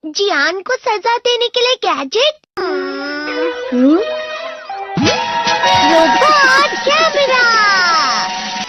जियान को सजा देने के लिए गैजेट। Robot camera.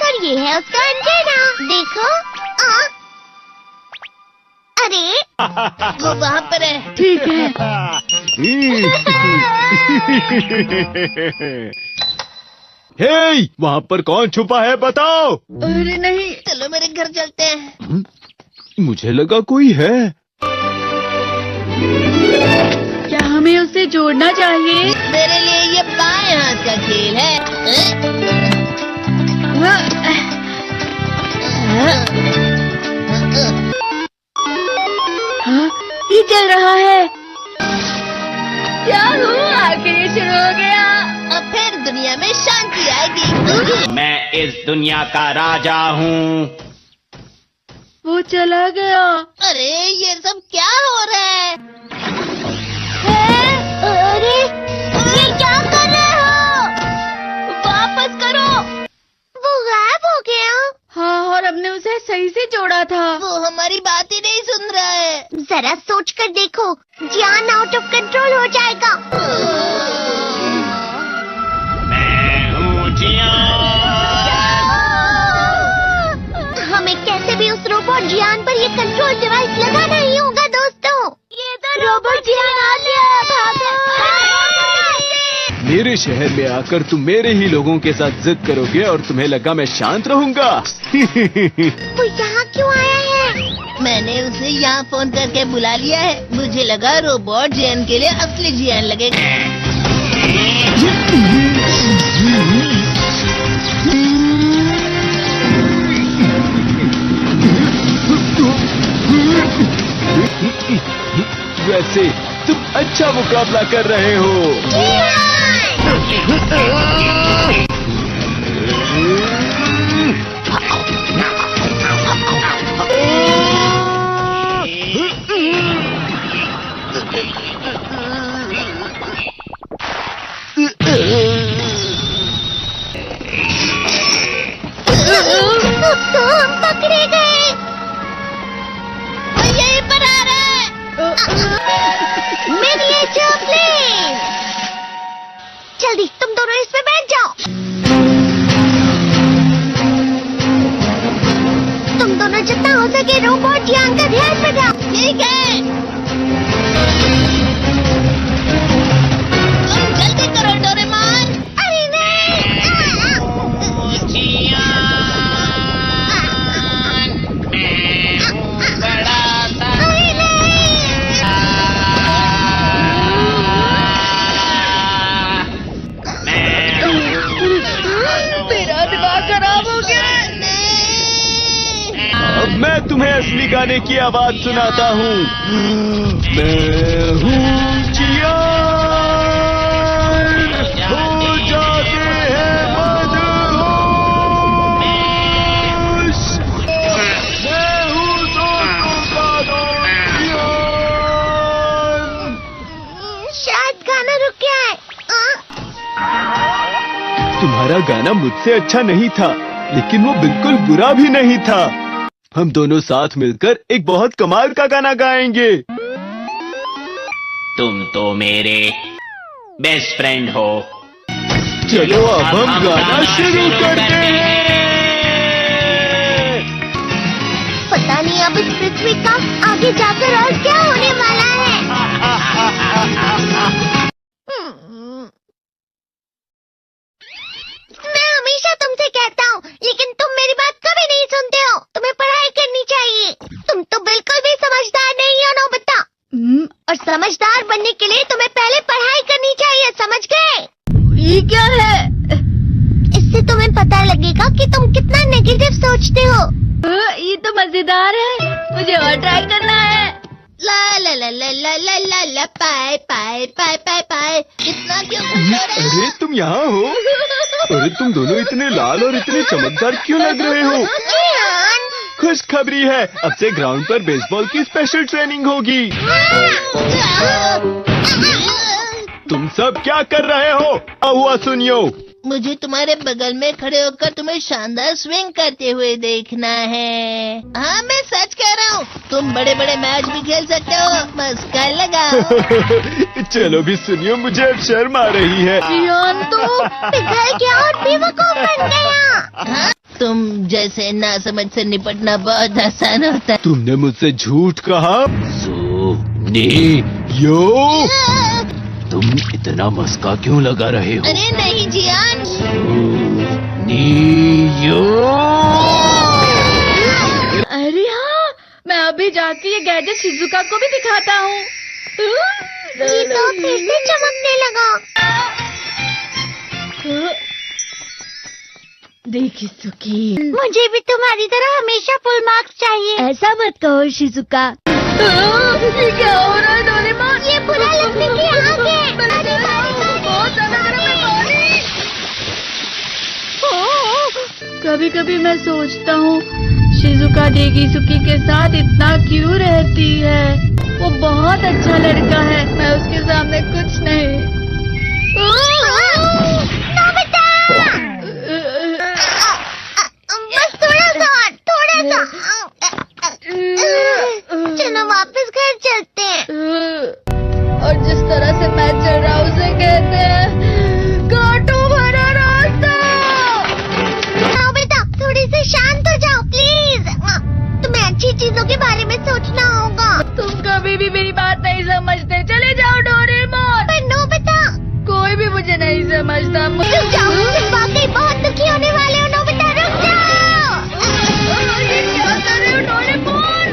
और ये है उसका एंटेना। देखो। अरे वो वहाँ पर है। ठीक है। हे, वहाँ पर कौन छुपा है बताओ। अरे नहीं। चलो मेरे घर चलते हैं। मुझे लगा कोई है। क्या हमें उसे जोड़ना चाहिए? मेरे लिए ये बाएं हाथ का खेल है। हाँ, ये चल रहा है। क्या हुआ? आखिर ये शुरू हो गया। अब फिर दुनिया में शांति आएगी। मैं इस दुनिया का राजा हूँ। वो चला गया। अरे ये सब क्या हो रहा है? अरे ये क्या कर रहे हो? वापस करो। वो गायब हो गया। हाँ, और हमने उसे सही से जोड़ा था। वो हमारी बात ही नहीं सुन रहा है। जरा सोच कर देखो, जियान आउट ऑफ कंट्रोल हो जाएगा। मैं हूँ जियान। हमें कैसे भी उस रोबोट जियान पर ये कंट्रोल डिवाइस लगाना ही होगा दोस्तों। ये तो रोबोट जियान आ गया। भागो। मेरे शहर में आकर तुम मेरे ही लोगों के साथ जिद करोगे और तुम्हें लगा मैं शांत रहूंगा। वो यहाँ क्यों आया है? मैंने उसे यहाँ फोन करके बुला लिया है। मुझे लगा रोबोट जियान के लिए असली जियान लगेगा। वैसे तुम अच्छा मुकाबला कर रहे हो। तो हम पकड़े गए। वो यहीं पर आ रहा है। मेरे लिए चॉकलेट। जल्दी तुम दोनों इस पे बैठ जाओ। तुम दोनों जितना हो सके रोबोट जियान का ध्यान रखो। ठीक है। तुम जल्दी करो डोरेमोन। अरे नहीं। जियान, मैं हूँ बड़ा सा। अरे नहीं। मेरा दिमाग खराब हो गया। अब मैं तुम्हें असली गाने की आवाज सुनाता हूँ। मैं हूँ जियान, हो जाते हैं मदहोश। मैं हूँ दोस्तों का दोस्त जियान। शायद गाना रुक गया है। तुम्हारा गाना मुझसे अच्छा नहीं था, लेकिन वो बिल्कुल बुरा भी नहीं था। हम दोनों साथ मिलकर एक बहुत कमाल का गाना गाएंगे। तुम तो मेरे बेस्ट फ्रेंड हो। चलो अब हम गाना शुरू करते हैं। पता नहीं अब इस पृथ्वी का आगे जाकर और क्या होने वाला है। मैं हमेशा तुमसे कहता हूँ, लेकिन तुम मेरी बात कभी नहीं सुनते हो। तुम्हें पढ़ाई करनी चाहिए। तुम तो बिल्कुल भी समझदार नहीं हो नोबिता। और समझदार बनने के लिए तुम्हें पहले पढ़ाई करनी चाहिए, समझ गए? ये क्या है? इससे तुम्हें पता लगेगा कि तुम कितना नेगेटिव सोचते हो। ये तो मजेदार है। मुझे और ट्राई करना है। ला ला ला ला ला ला ला ला पाए पाए पाए पाए पाए। इतना क्यों खुश हो रहे हो? अरे तुम यहाँ हो? अरे तुम दोनों इतने लाल और इतने चमकदार क्यों लग रहे हो? जियान। खुशखबरी है, अब से ग्राउंड पर बेसबॉल की स्पेशल ट्रेनिंग होगी। तुम सब क्या कर रहे हो? हुआ सुनियो, मुझे तुम्हारे बगल में खड़े होकर तुम्हें शानदार स्विंग करते हुए देखना है। हाँ, मैं सच कह रहा हूँ, तुम बड़े बड़े मैच भी खेल सकते हो, मस्का लगाओ। चलो भी सुनियो, मुझे अब शर्म आ रही है। जियान तो पिघल गया और बेवकूफ बन गया। हाँ, तुम जैसे नासमझ से निपटना बहुत आसान होता है। तुमने मुझसे झूठ कहा। यो, तुम इतना मस्का क्यों लगा रहे हो? अरे नहीं जियान। यो। अरे हाँ, मैं अभी जाके ये गैजेट शिजुका को भी दिखाता हूँ। जी तो फिर से चमकने लगा। देखी सुकी, मुझे भी तुम्हारी तरह हमेशा फुल मार्क्स चाहिए। ऐसा मत कहो शिजुका। ये क्या हो रहा है डोरेमोन? ये बुरा लगने की आग है। बहुत ज्यादा गर्म है पानी। कभी कभी मैं सोचता हूँ शिजुका डेगिसुकी के साथ इतना क्यों रहती है। वो बहुत अच्छा लड़का है, मैं उसके सामने कुछ नहीं। नोबिता! बस थोड़ा सा। चलो वापस घर चलते हैं। और जिस तरह से मैं चल रहा हूँ उसे कहते हैं कांटों भरा रास्ता। नोबिता, थोड़ी सी शांत हो जाओ प्लीज। तुम्हें अच्छी चीजों के बारे में सोचना होगा। तुम कभी भी मेरी बात नहीं समझते। चले जाओ डोरेमोन। पर नोबिता, कोई भी मुझे नहीं समझता। रुक जाओ, तुम वाकई बहुत दुखी होने वाले हो। नोबिता रुक जाओ। ये क्या कर रहे हो डोरेमोन?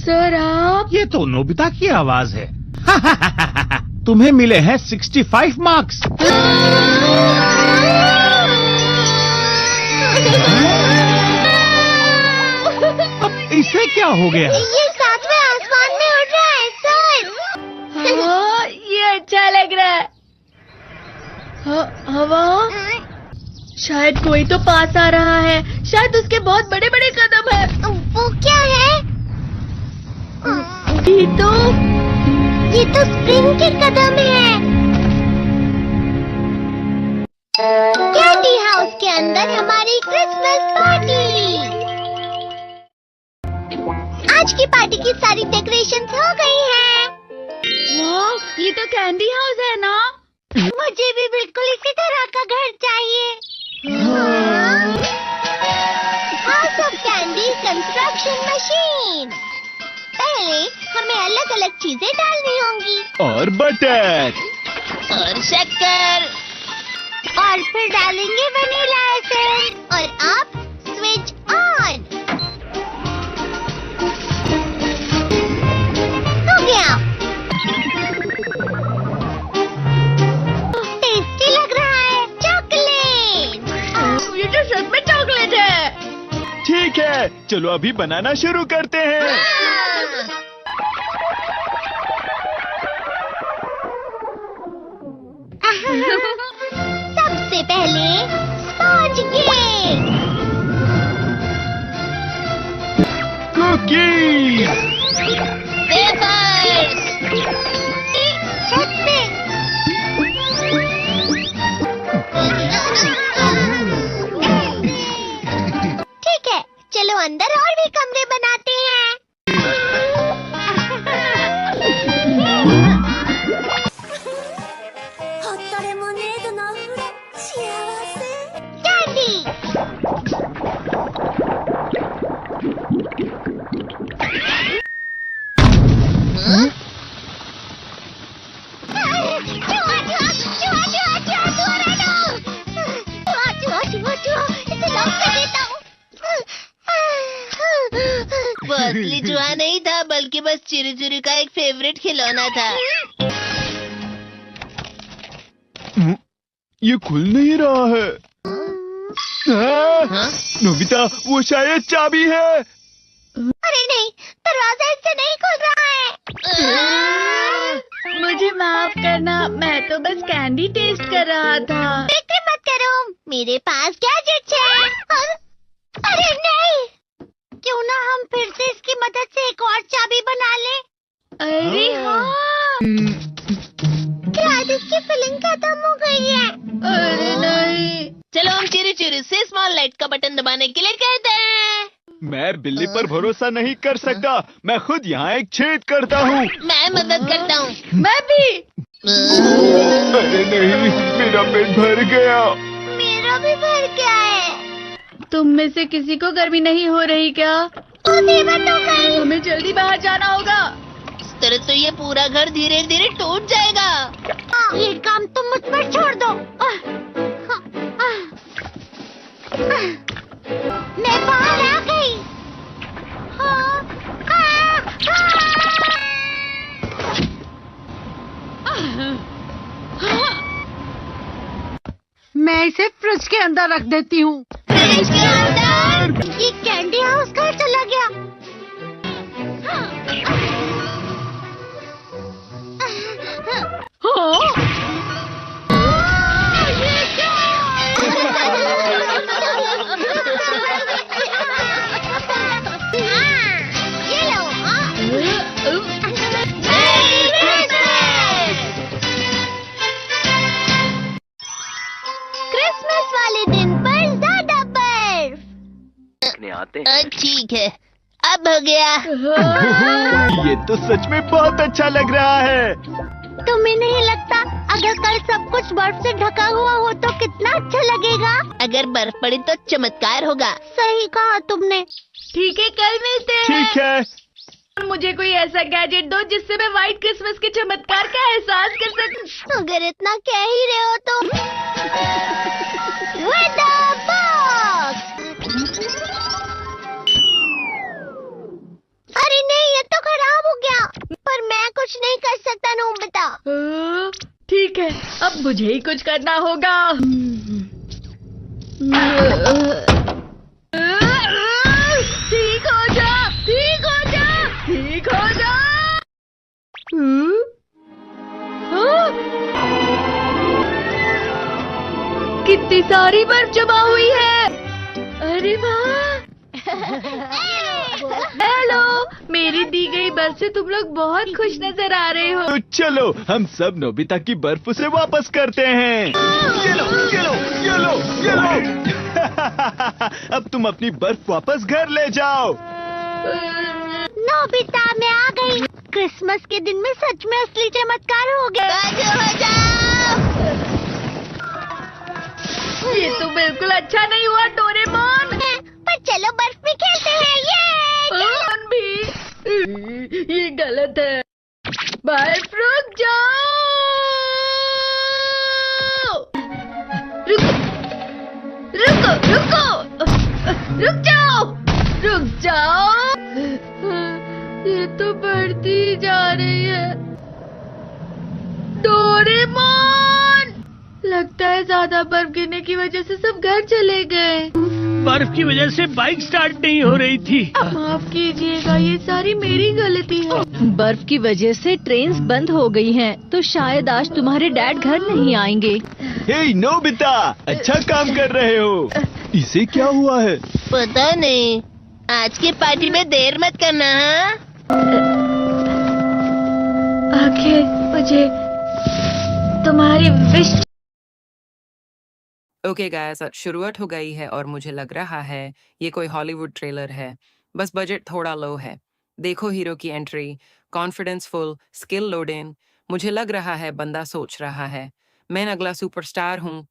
सर आप? ये तो नोबिता की आवाज है। तुम्हें मिले हैं 65 मार्क्स। अब इसे क्या हो गया? ये सातवें आसमान में उड़ रहा है सर। हाँ, ये अच्छा लग रहा है। हवा? शायद कोई तो पास आ रहा है। शायद उसके बहुत बड़े बड़े कदम है। वो क्या है? ये तो स्प्रिंग के कदम है। कैंडी हाउस के अंदर हमारी क्रिसमस पार्टी। आज की पार्टी की सारी डेकोरेशंस हो गई हैं। वाह, ये तो कैंडी हाउस है ना? मुझे भी बिल्कुल इसी तरह का घर चाहिए। House of candy construction machine. पहले हमें अलग अलग चीजें डालनी होंगी। और बटर। और शक्कर। और फिर डालेंगे वनीला एसेंस। और आप स्विच ऑन। हो गया। टेस्टी लग रहा है। चॉकलेट। ये तो सच में चॉकलेट है। ठीक है, चलो अभी बनाना शुरू करते हैं। सबसे पहले स्पॉन्ज केक। कुकीज। पेपर्स। छत पे। ठीक है, चलो अंदर और भी कमरे बनाते हैं। कैंडी। वो असली चूहा नहीं था, बल्कि बस चिरी चिरी का एक फेवरेट खिलौना था। ये खुल नहीं रहा है। हाँ? नोबिता, वो शायद चाबी है। अरे नहीं, दरवाजा इससे नहीं खुल रहा है। मुझे माफ करना, मैं तो बस कैंडी टेस्ट कर रहा था। फिक्र मत करो, मेरे पास गैजेट्स हैं। अरे नहीं, क्यों ना हम फिर से इसकी मदद से एक और चाबी बना लें। अरे हाँ। शायद इसकी फिलिंग खत्म हो गई है। अरे नहीं। चलो हम चिरी चिरी से स्मॉल लाइट का बटन दबाने के लिए कहते हैं। मैं बिल्ली पर भरोसा नहीं कर सकता। मैं खुद यहाँ एक छेद करता हूँ। मैं मदद करता हूँ। मैं भी। अरे नहीं, मेरा पेट भर गया। मेरा भी भर गया है। तुम में से किसी को गर्मी नहीं हो रही क्या? होती बात हो गई। हमें जल्दी बाहर जाना होगा। इस तरह तो ये पूरा घर धीरे धीरे टूट जाएगा। ये काम तुम मुझ पर छोड़ दो। मैं बाहर आ गई। मैं इसे फ्रिज के अंदर रख देती हूँ। फ्रिज के अंदर? ये कैंडी हाउस कहाँ चला गया? ये क्या? ये लो। क्रिसमस वाले दिन पर ज्यादा बर्फ। ठीक है, अब हो गया। ये तो सच में बहुत अच्छा लग रहा है। तुम्हें नहीं लगता अगर कल सब कुछ बर्फ से ढका हुआ हो तो कितना अच्छा लगेगा? अगर बर्फ पड़ी तो चमत्कार होगा। सही कहा तुमने। ठीक है, कल मिलते हैं। ठीक है। मुझे कोई ऐसा गैजेट दो जिससे मैं व्हाइट क्रिसमस के चमत्कार का एहसास कर सकूं। अगर इतना कह ही रहे हो तो Weather box! अरे नहीं, ये तो खराब हो गया। पर मैं कुछ नहीं कर सकता नोबिता। ठीक है, अब मुझे ही कुछ करना होगा। ठीक हो जा, ठीक हो जा, ठीक हो जा। कितनी सारी बर्फ जमा हुई है। अरे वाह। हेलो, मेरी दी गई बर्फ से तुम लोग बहुत खुश नजर आ रहे हो। तो चलो हम सब नोबिता की बर्फ उसे वापस करते हैं। ये लो, ये लो, ये लो, ये लो। अब तुम अपनी बर्फ वापस घर ले जाओ। नोबिता, मैं आ गई। क्रिसमस के दिन में सच में असली चमत्कार हो गया। हो जाओ। ये तो बिल्कुल अच्छा नहीं हुआ डोरेमोन। पर चलो बर्फ में खेलते हैं। ये कौन भी? ये गलत है। बर्फ रुक जाओ। रुको, रुको, रुको, रुक जाओ, रुक जाओ। ये तो बढ़ती ही जा रही है। डोरेमोन, लगता है ज्यादा बर्फ गिरने की वजह से सब घर चले गए। बर्फ की वजह से बाइक स्टार्ट नहीं हो रही थी। माफ कीजिएगा, ये सारी मेरी गलती है। बर्फ की वजह से ट्रेन्स बंद हो गई हैं, तो शायद आज तुम्हारे डैड घर नहीं आएंगे। हे नोबिता, अच्छा काम कर रहे हो। इसे क्या हुआ है? पता नहीं। आज की पार्टी में देर मत करना। हाँ? आखिर मुझे तुम्हारी विश। ओके गाइस, शुरुआत हो गई है और मुझे लग रहा है ये कोई हॉलीवुड ट्रेलर है। बस बजट थोड़ा लो है। देखो हीरो की entry, confidence full, skill loading. मुझे लग रहा है बंदा सोच रहा है मैं अगला सुपरस्टार हूँ।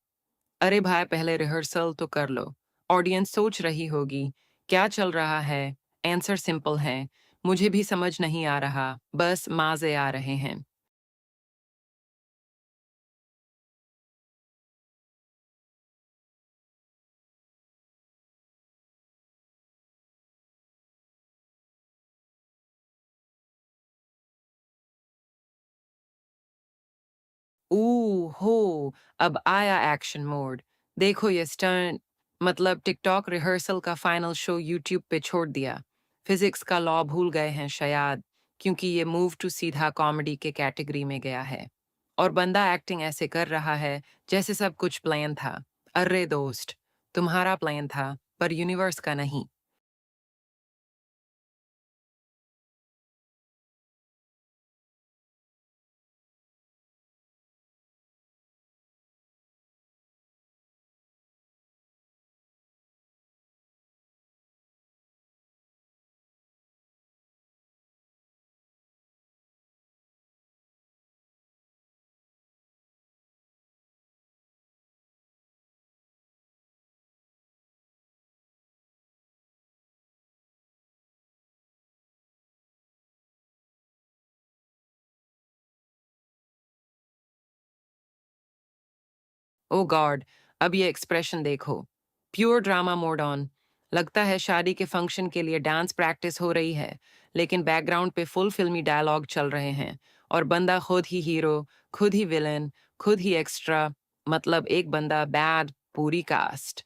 अरे भाई, पहले रिहर्सल तो कर लो। ऑडियंस सोच रही होगी क्या चल रहा है। आंसर सिंपल है, मुझे भी समझ नहीं आ रहा, बस मजे आ रहे हैं। हो, अब आया एक्शन मोड। देखो ये स्टंट, मतलब टिकटॉक रिहर्सल का फाइनल शो यूट्यूब पे छोड़ दिया। फिजिक्स का लॉ भूल गए हैं शायद, क्योंकि ये मूव टू सीधा कॉमेडी के कैटेगरी में गया है। और बंदा एक्टिंग ऐसे कर रहा है जैसे सब कुछ प्लान था। अरे दोस्त, तुम्हारा प्लान था पर यूनिवर्स का नहीं। ओ गॉड, अब ये एक्सप्रेशन देखो, प्योर ड्रामा मोड ऑन। लगता है शादी के फंक्शन के लिए डांस प्रैक्टिस हो रही है, लेकिन बैकग्राउंड पे फुल फिल्मी डायलॉग चल रहे हैं और बंदा खुद ही हीरो, खुद ही विलन, खुद ही एक्स्ट्रा, मतलब एक बंदा बैड, पूरी कास्ट।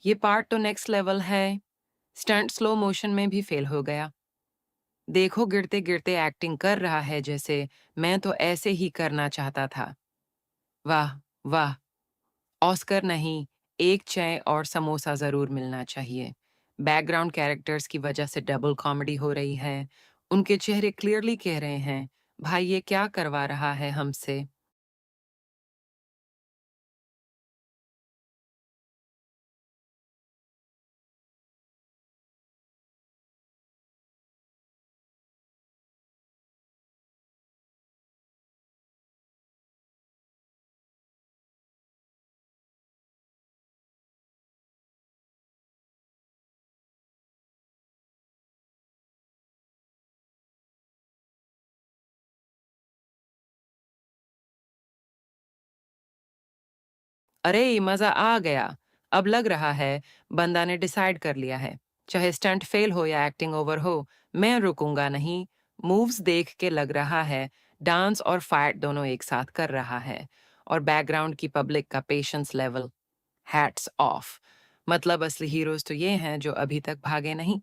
ये पार्ट तो नेक्स्ट लेवल है। स्टंट स्लो मोशन में भी फेल हो गया। देखो गिरते गिरते एक्टिंग कर रहा है जैसे मैं तो ऐसे ही करना चाहता था। वाह वाह, ऑस्कर नहीं, एक चाय और समोसा जरूर मिलना चाहिए। बैकग्राउंड कैरेक्टर्स की वजह से डबल कॉमेडी हो रही है। उनके चेहरे क्लियरली कह रहे हैं, भाई ये क्या करवा रहा है हमसे। अरे मजा आ गया। अब लग रहा है बंदा ने डिसाइड कर लिया है, चाहे स्टंट फेल हो या एक्टिंग ओवर हो, मैं रुकूंगा नहीं। मूव्स देख के लग रहा है डांस और फाइट दोनों एक साथ कर रहा है। और बैकग्राउंड की पब्लिक का पेशेंस लेवल, हैट्स ऑफ। मतलब असली हीरोज तो ये हैं जो अभी तक भागे नहीं।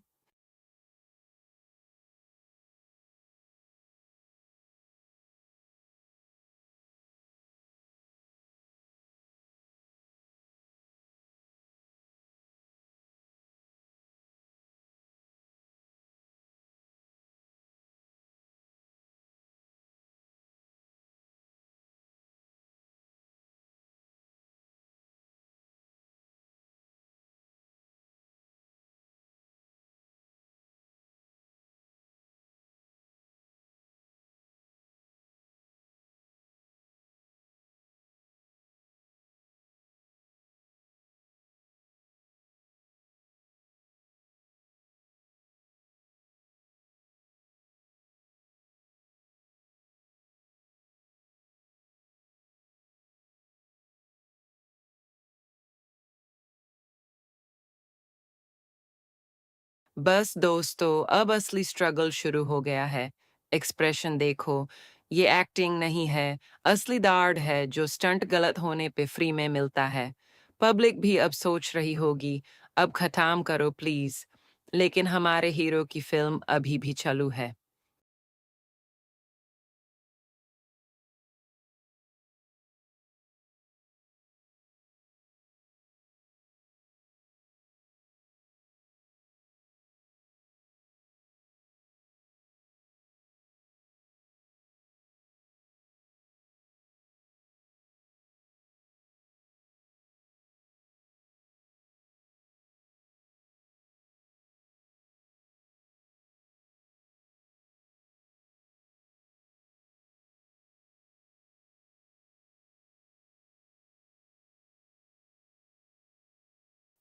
बस दोस्तों, अब असली स्ट्रगल शुरू हो गया है। एक्सप्रेशन देखो, ये एक्टिंग नहीं है, असली दाढ़ है जो स्टंट गलत होने पे फ्री में मिलता है। पब्लिक भी अब सोच रही होगी, अब खत्म करो प्लीज। लेकिन हमारे हीरो की फिल्म अभी भी चालू है।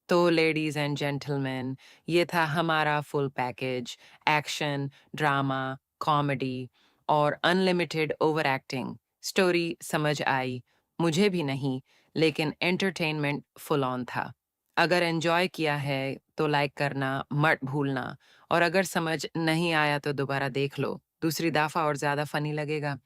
तो लेडीज एंड जेंटलमैन, ये था हमारा full package. Action, drama, comedy और अनलिमिटेड ओवर एक्टिंग। स्टोरी समझ आई, मुझे भी नहीं, लेकिन एंटरटेनमेंट फुल ऑन था। अगर एंजॉय किया है तो लाइक करना मत भूलना, और अगर समझ नहीं आया तो दोबारा देख लो, दूसरी दफा और ज्यादा फनी लगेगा।